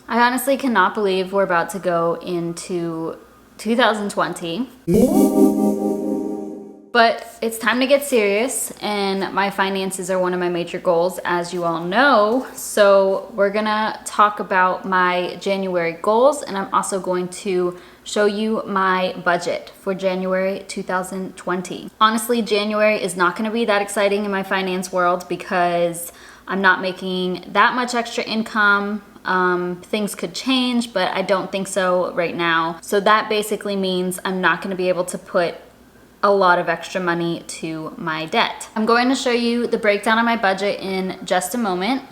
I honestly cannot believe we're about to go into 2020. But it's time to get serious, and my finances are one of my major goals, as you all know. So we're gonna talk about my January goals, and I'm also going to show you my budget for January 2020. Honestly, January is not gonna be that exciting in my finance world because I'm not making that much extra income. Things could change, but I don't think so right now. So that basically means I'm not gonna be able to put a lot of extra money to my debt. I'm going to show you the breakdown of my budget in just a moment.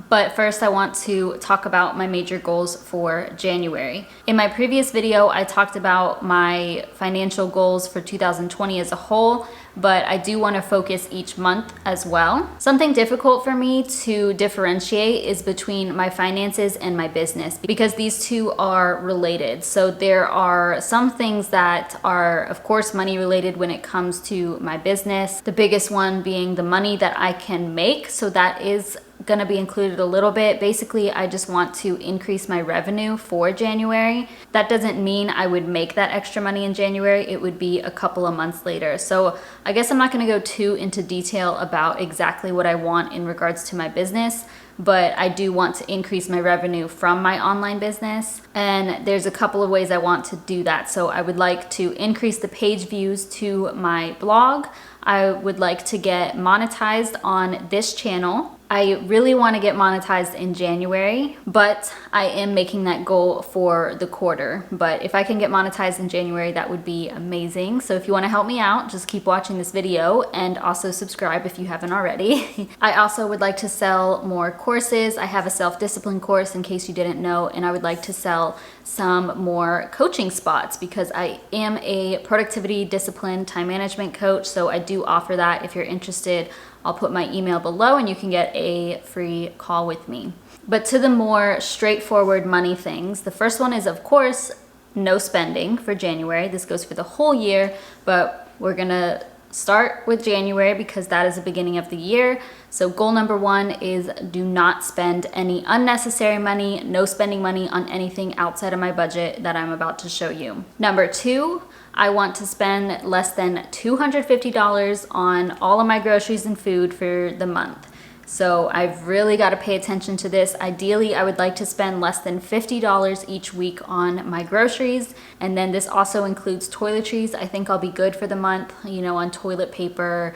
But first I want to talk about my major goals for January. In my previous video, I talked about my financial goals for 2020 as a whole, but I do want to focus each month as well. Something difficult for me to differentiate is between my finances and my business because these two are related. So there are some things that are, of course, money related when it comes to my business. The biggest one being the money that I can make. So that is gonna be included a little bit. Basically, I just want to increase my revenue for January. That doesn't mean I would make that extra money in January. It would be a couple of months later. So I guess I'm not gonna go too into detail about exactly what I want in regards to my business, but I do want to increase my revenue from my online business. And there's a couple of ways I want to do that. So I would like to increase the page views to my blog. I would like to get monetized on this channel. I really want to get monetized in January, but I am making that goal for the quarter. But if I can get monetized in January, that would be amazing. So if you want to help me out, just keep watching this video and also subscribe if you haven't already. I also would like to sell more courses. I have a self-discipline course in case you didn't know, and I would like to sell some more coaching spots because I am a productivity, discipline, time management coach. So I do offer that. If you're interested, I'll put my email below and you can get a free call with me. But to the more straightforward money things, the first one is, of course, no spending for January. This goes for the whole year, but we're gonna start with January because that is the beginning of the year. So goal number one is do not spend any unnecessary money, no spending money on anything outside of my budget that I'm about to show you. Number two, I want to spend less than $250 on all of my groceries and food for the month. So I've really got to pay attention to this. Ideally, I would like to spend less than $50 each week on my groceries. And then this also includes toiletries. I think I'll be good for the month, you know, on toilet paper,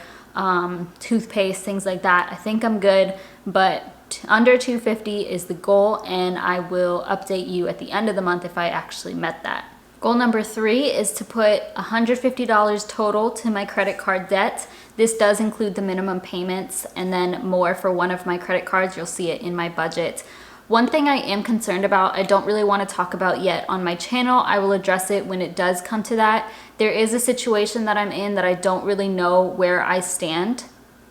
toothpaste, things like that. I think I'm good, but under $250 is the goal, and I will update you at the end of the month if I actually met that. Goal number three is to put $150 total to my credit card debt. This does include the minimum payments and then more for one of my credit cards. You'll see it in my budget. One thing I am concerned about, I don't really want to talk about yet on my channel. I will address it when it does come to that. There is a situation that I'm in that I don't really know where I stand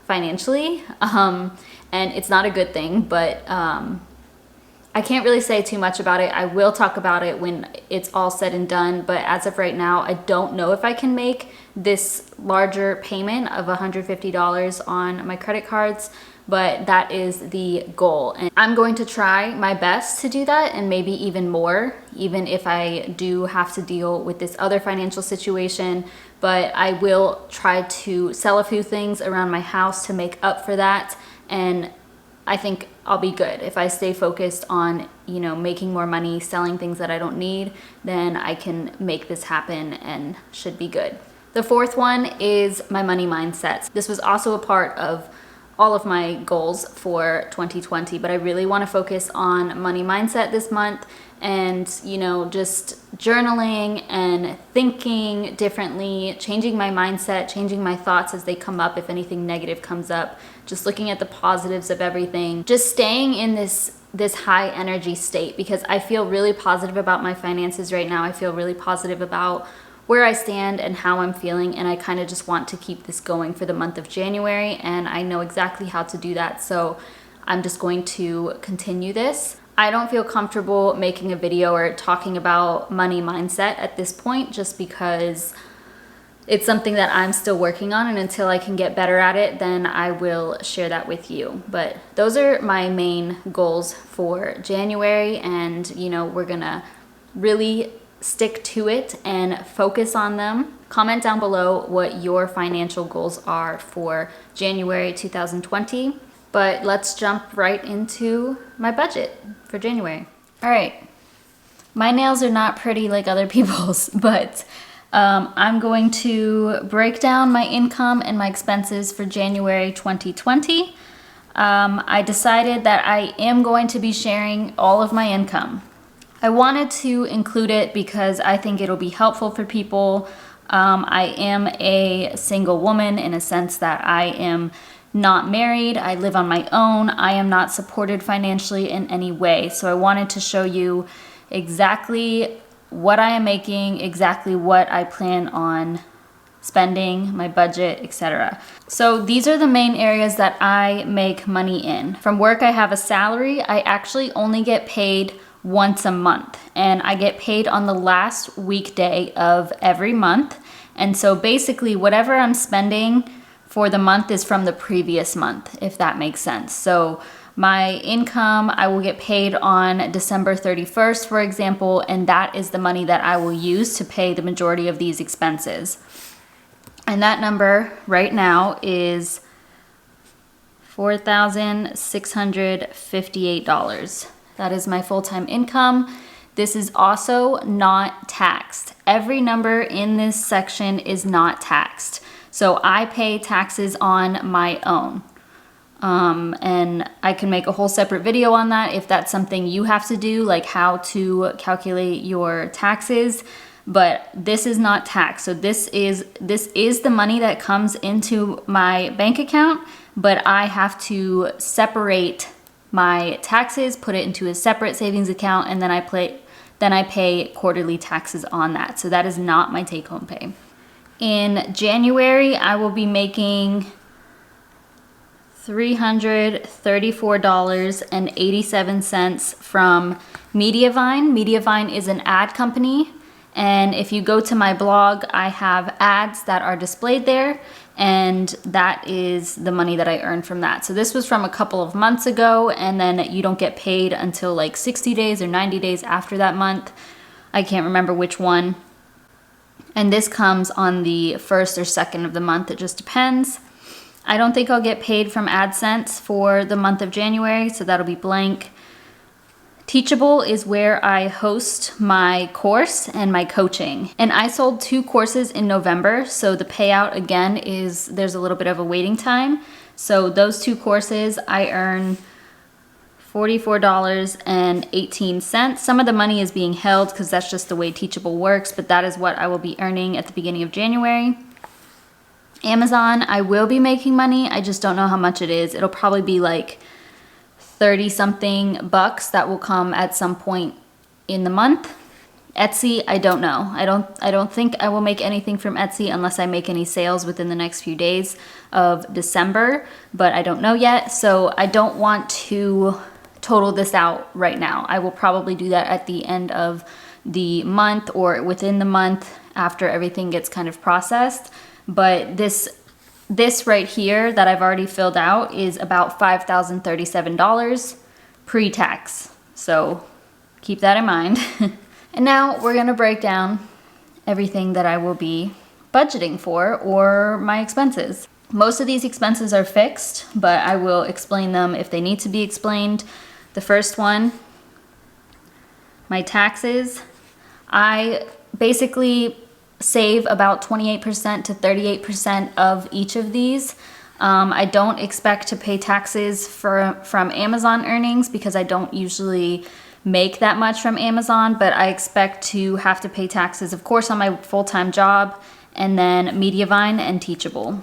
financially. And it's not a good thing, but I can't really say too much about it. I will talk about it when it's all said and done, but as of right now, I don't know if I can make this larger payment of $150 on my credit cards, but that is the goal. And I'm going to try my best to do that and maybe even more, even if I do have to deal with this other financial situation. But I will try to sell a few things around my house to make up for that, and I think I'll be good. If I stay focused on, you know, making more money, selling things that I don't need, then I can make this happen and should be good. The fourth one is my money mindset. This was also a part of all of my goals for 2020, but I really want to focus on money mindset this month and, you know, just journaling and thinking differently, changing my mindset, changing my thoughts as they come up. If anything negative comes up, just looking at the positives of everything, just staying in this high energy state, because I feel really positive about my finances right now. I feel really positive about where I stand and how I'm feeling, and I kind of just want to keep this going for the month of January, and I know exactly how to do that, so I'm just going to continue this. I don't feel comfortable making a video or talking about money mindset at this point, just because it's something that I'm still working on, and until I can get better at it, then I will share that with you. But those are my main goals for January, and you know, we're gonna really stick to it and focus on them. Comment down below what your financial goals are for January 2020. But let's jump right into my budget for January. All right, my nails are not pretty like other people's, but I'm going to break down my income and my expenses for January 2020. I decided that I am going to be sharing all of my income. I wanted to include it because I think it'll be helpful for people. I am a single woman in a sense that I am not married. I live on my own. I am not supported financially in any way. So I wanted to show you exactly what I am making, exactly what I plan on spending, my budget, etc. So these are the main areas that I make money in. From work, I have a salary. I actually only get paid once a month, and I get paid on the last weekday of every month. And so basically whatever I'm spending for the month is from the previous month, if that makes sense. So my income, I will get paid on December 31st, for example, and that is the money that I will use to pay the majority of these expenses. And that number right now is $4,658. That is my full-time income. This is also not taxed. Every number in this section is not taxed. So I pay taxes on my own. And I can make a whole separate video on that if that's something you have to do, like how to calculate your taxes. But this is not taxed. So this is the money that comes into my bank account, but I have to separate my taxes, put it into a separate savings account, and then I pay quarterly taxes on that. So that is not my take-home pay. In January, I will be making $334.87 from Mediavine. Mediavine is an ad company, and if you go to my blog, I have ads that are displayed there, and that is the money that I earned from that. So this was from a couple of months ago, and then you don't get paid until like 60 days or 90 days after that month. I can't remember which one. And this comes on the 1st or 2nd of the month, it just depends. I don't think I'll get paid from AdSense for the month of January, so that'll be blank. Teachable is where I host my course and my coaching. And I sold 2 courses in November, so the payout again is there's a little bit of a waiting time. So those 2 courses, I earn $44.18. Some of the money is being held because that's just the way Teachable works, but that is what I will be earning at the beginning of January. Amazon, I will be making money. I just don't know how much it is. It'll probably be like 30 something bucks that will come at some point in the month. Etsy, I don't know. I don't think I will make anything from Etsy unless I make any sales within the next few days of December, but I don't know yet. So I don't want to total this out right now. I will probably do that at the end of the month or within the month after everything gets kind of processed. But this right here that I've already filled out is about $5,037 pre-tax. So keep that in mind. And now we're gonna break down everything that I will be budgeting for or my expenses. Most of these expenses are fixed, but I will explain them if they need to be explained. The first one, my taxes. I basically save about 28% to 38% of each of these. I don't expect to pay taxes from Amazon earnings because I don't usually make that much from Amazon, but I expect to have to pay taxes, of course, on my full-time job, and then Mediavine and Teachable.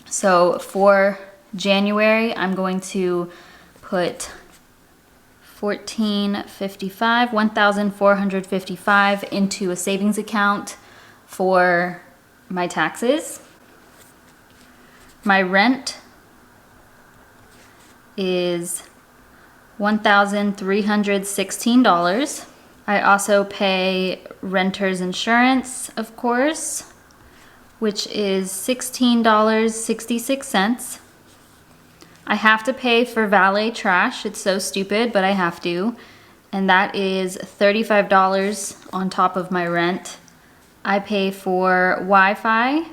So for January, I'm going to put $1,455 into a savings account for my taxes. My rent is $1,316. I also pay renter's insurance, of course, which is $16.66. I have to pay for valet trash. It's so stupid, but I have to. And that is $35 on top of my rent. I pay for Wi-Fi,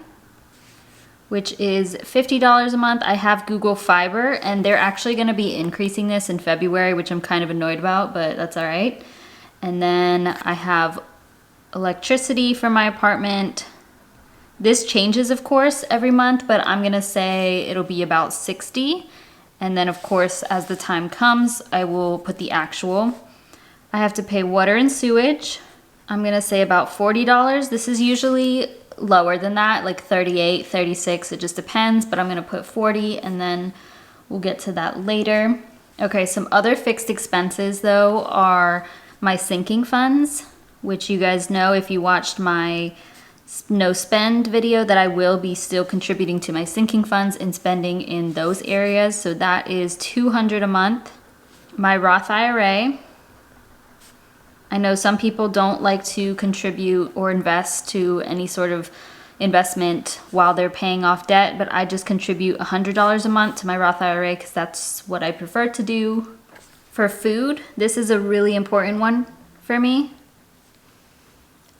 which is $50 a month. I have Google Fiber, and they're actually gonna be increasing this in February, which I'm kind of annoyed about, but that's all right. And then I have electricity for my apartment. This changes, of course, every month, but I'm gonna say it'll be about $60. And then, of course, as the time comes, I will put the actual. I have to pay water and sewage. I'm gonna say about $40. This is usually lower than that, like 38, 36, it just depends, but I'm gonna put 40 and then we'll get to that later. Okay, some other fixed expenses though are my sinking funds, which you guys know if you watched my no spend video that I will be still contributing to my sinking funds and spending in those areas. So that is $200 a month. My Roth IRA. I know some people don't like to contribute or invest to any sort of investment while they're paying off debt, but I just contribute $100 a month to my Roth IRA because that's what I prefer to do. For food, this is a really important one for me.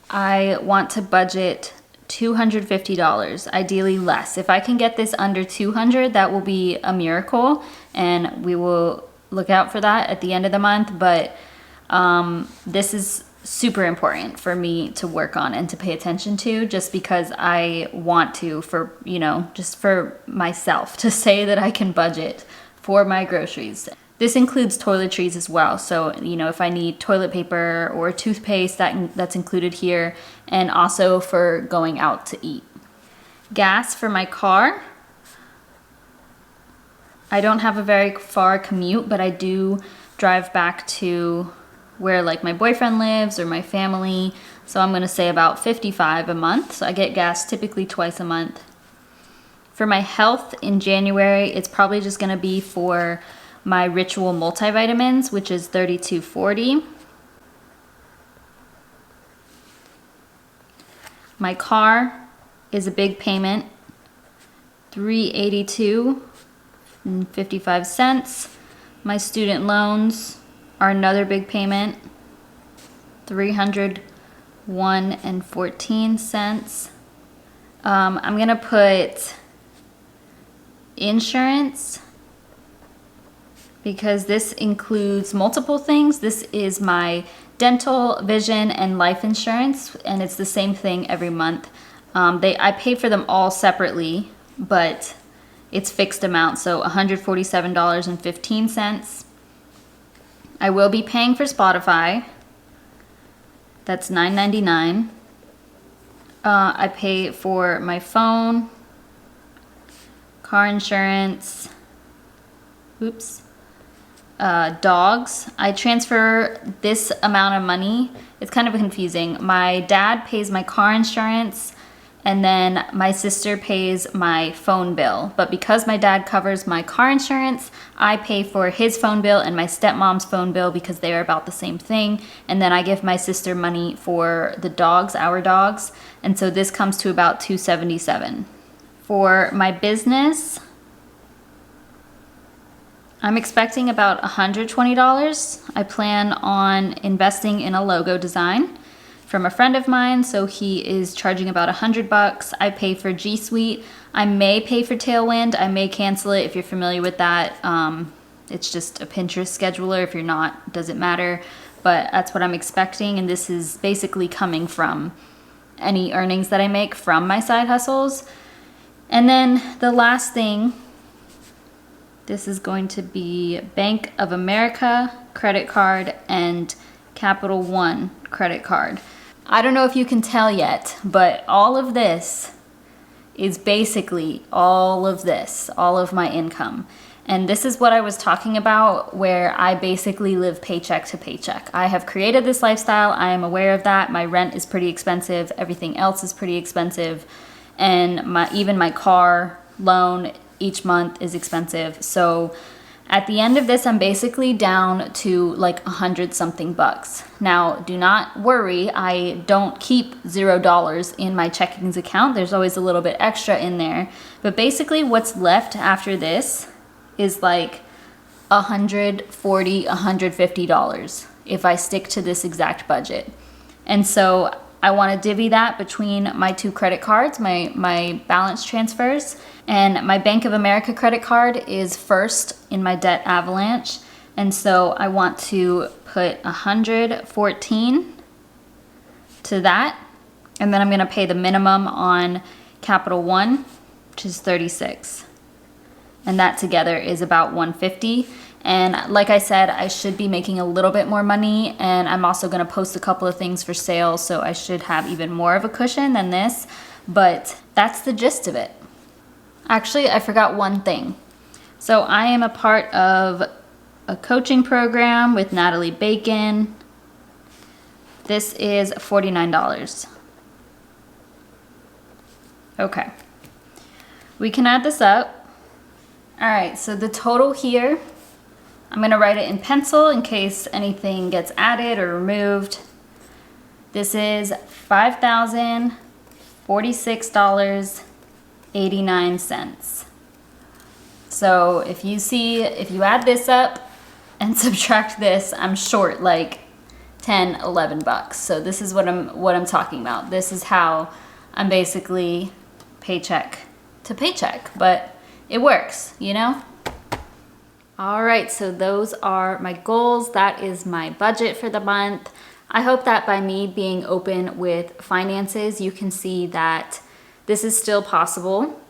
I want to budget $250, ideally less. If I can get this under $200, that will be a miracle, and we will look out for that at the end of the month, but this is super important for me to work on and to pay attention to, just because I want to, for, you know, just for myself to say that I can budget for my groceries. This includes toiletries as well. So, you know, if I need toilet paper or toothpaste, that's included here, and also for going out to eat. Gas for my car. I don't have a very far commute, but I do drive back to where like my boyfriend lives or my family. So I'm gonna say about $55 a month. So I get gas typically twice a month. For my health in January, it's probably just gonna be for my Ritual multivitamins, which is $32.40. My car is a big payment, $382.55. My student loans are another big payment, $301.14. I'm gonna put insurance because this includes multiple things. This is my dental, vision, and life insurance, and it's the same thing every month. I pay for them all separately, but it's fixed amount, so $147.15. I will be paying for Spotify. That's $9.99. I pay for my phone, car insurance, dogs. I transfer this amount of money. It's kind of confusing. My dad pays my car insurance, and then my sister pays my phone bill. But because my dad covers my car insurance, I pay for his phone bill and my stepmom's phone bill because they are about the same thing. And then I give my sister money for the dogs, our dogs. And so this comes to about $277. For my business, I'm expecting about $120. I plan on investing in a logo design from a friend of mine, so he is charging about $100. I pay for G Suite. I may pay for Tailwind. I may cancel it if you're familiar with that. It's just a Pinterest scheduler. If you're not, doesn't matter. But that's what I'm expecting, and this is basically coming from any earnings that I make from my side hustles. And then the last thing, this is going to be Bank of America credit card and Capital One credit card. I don't know if you can tell yet, but all of this is basically all of my income. And this is what I was talking about, where I basically live paycheck to paycheck. I have created this lifestyle. I am aware of that. My rent is pretty expensive. Everything else is pretty expensive. And even my car loan each month is expensive. So At the end of this, I'm basically down to like 100 something bucks. Now, do not worry, I don't keep $0 in my checkings account. There's always a little bit extra in there. But basically what's left after this is like $140, $150 if I stick to this exact budget. And so I want to divvy that between my 2 credit cards, my balance transfers, and my Bank of America credit card is first in my debt avalanche. And so I want to put 114 to that. And then I'm going to pay the minimum on Capital One, which is 36. And that together is about 150. And like I said, I should be making a little bit more money, and I'm also going to post a couple of things for sale, so I should have even more of a cushion than this, but that's the gist of it. Actually, I forgot one thing. So I am a part of a coaching program with Natalie Bacon. This is $49. Okay. We can add this up. All right, so the total here, I'm going to write it in pencil in case anything gets added or removed. This is $5,046.89. So if you add this up and subtract this, I'm short like 10, 11 bucks. So this is what I'm talking about. This is how I'm basically paycheck to paycheck, but it works, you know? All right, so those are my goals. That is my budget for the month. I hope that by me being open with finances, you can see that this is still possible.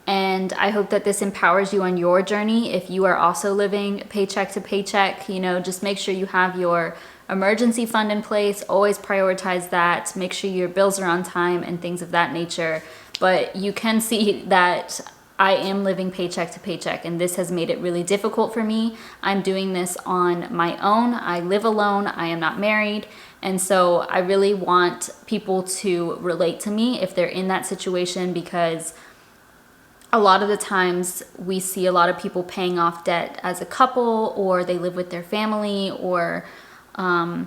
And I hope that this empowers you on your journey. If you are also living paycheck to paycheck, you know, just make sure you have your emergency fund in place. Always prioritize that. Make sure your bills are on time and things of that nature. But you can see that I am living paycheck to paycheck, and this has made it really difficult for me. I'm doing this on my own. I live alone. I am not married. And so I really want people to relate to me if they're in that situation, because a lot of the times we see a lot of people paying off debt as a couple, or they live with their family, or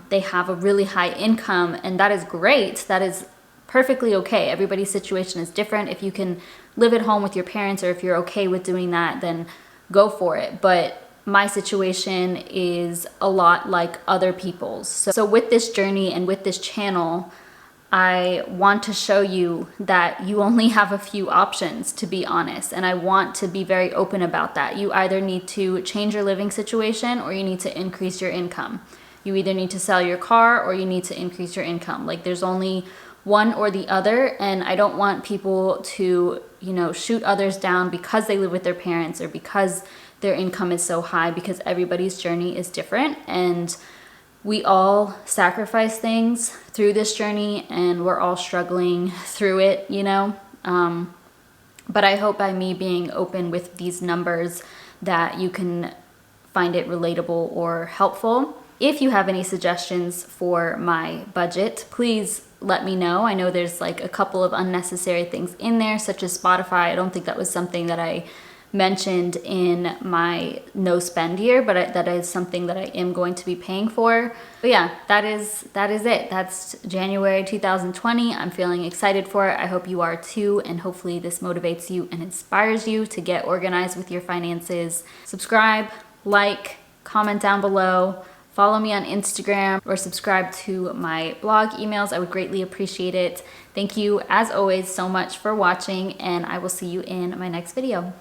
they have a really high income, and that is great. That is perfectly okay. Everybody's situation is different. If you can live at home with your parents, or if you're okay with doing that, then go for it. But my situation is a lot like other people's. So with this journey and with this channel, I want to show you that you only have a few options, to be honest. And I want to be very open about that. You either need to change your living situation, or you need to increase your income. You either need to sell your car, or you need to increase your income. Like, there's only one or the other, and I don't want people to, you know, shoot others down because they live with their parents or because their income is so high, because everybody's journey is different, and we all sacrifice things through this journey, and we're all struggling through it, you know. But I hope by me being open with these numbers that you can find it relatable or helpful. If you have any suggestions for my budget, please let me know. I know there's like a couple of unnecessary things in there, such as Spotify. I don't think that was something that I mentioned in my no spend year, but that is something that I am going to be paying for. But yeah, that is it. That's January 2020. I'm feeling excited for it. I hope you are too, and hopefully this motivates you and inspires you to get organized with your finances. Subscribe, like, comment down below. Follow me on Instagram, or subscribe to my blog emails. I would greatly appreciate it. Thank you, as always, so much for watching, and I will see you in my next video.